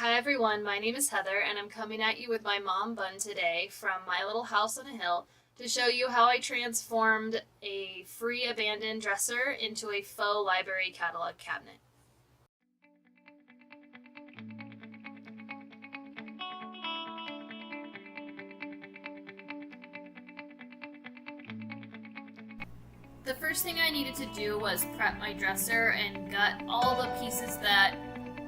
Hi everyone, my name is Heather and I'm coming at you with my mom bun today from my little house on a hill to show you how I transformed a free abandoned dresser into a faux library catalog cabinet. The first thing I needed to do was prep my dresser and gut all the pieces that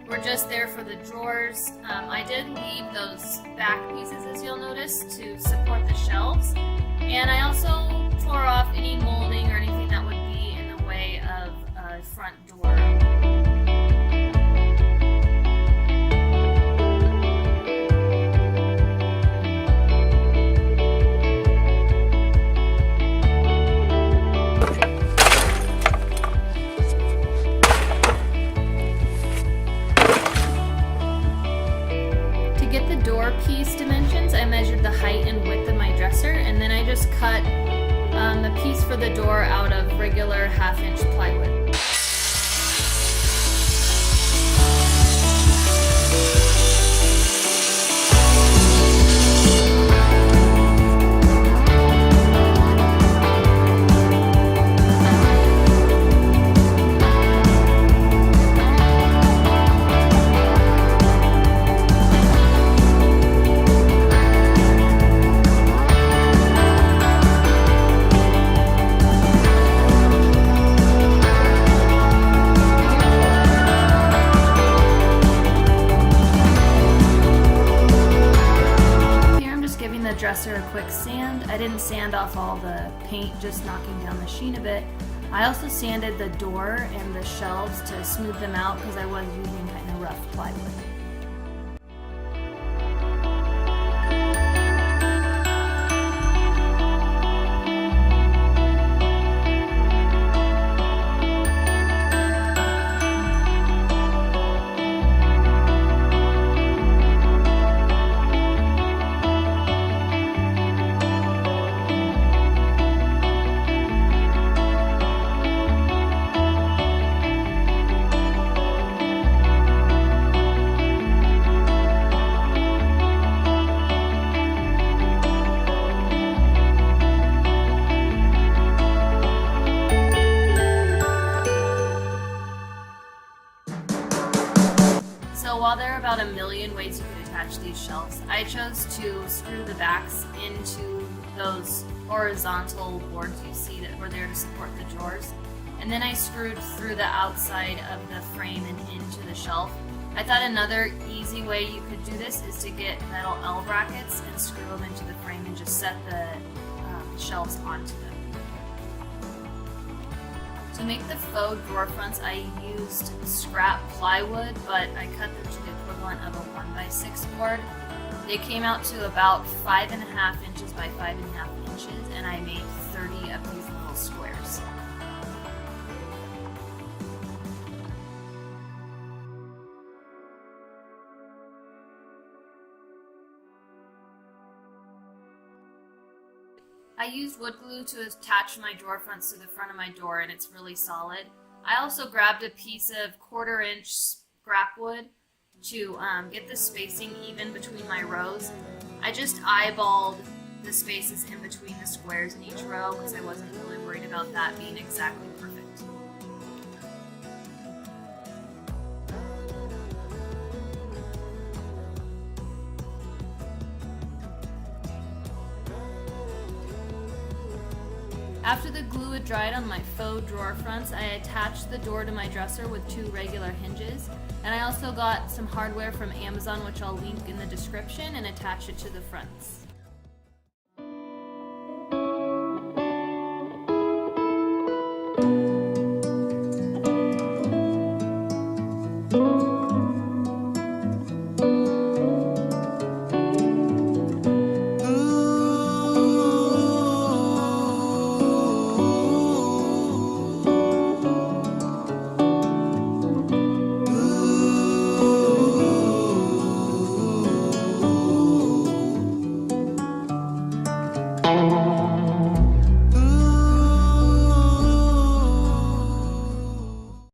were just there for the drawers. I did leave those back pieces, as you'll notice, to support the shelves. And I also tore off any molding or anything that would be in the way of a front door. Door piece dimensions, I measured the height and width of my dresser, and then I just cut the piece for the door out of regular 1/2-inch plywood. Dresser a quick sand. I didn't sand off all the paint, just knocking down the sheen a bit. I also sanded the door and the shelves to smooth them out because I was using kind of rough plywood. So while there are about a million ways you could attach these shelves, I chose to screw the backs into those horizontal boards you see that were there to support the drawers. And then I screwed through the outside of the frame and into the shelf. I thought another easy way you could do this is to get metal L brackets and screw them into the frame and just set the shelves onto them. To make the faux drawer fronts, I used scrap plywood, but I cut them to the equivalent of a 1x6 board. They came out to about 5.5 inches by 5.5 inches, and I made 30 of these little squares. I used wood glue to attach my drawer fronts to the front of my door, and it's really solid. I also grabbed a piece of 1/4-inch scrap wood to get the spacing even between my rows. I just eyeballed the spaces in between the squares in each row because I wasn't really worried about that being exactly perfect. After the glue had dried on my faux drawer fronts, I attached the door to my dresser with 2 regular hinges, and I also got some hardware from Amazon, which I'll link in the description, and attach it to the fronts.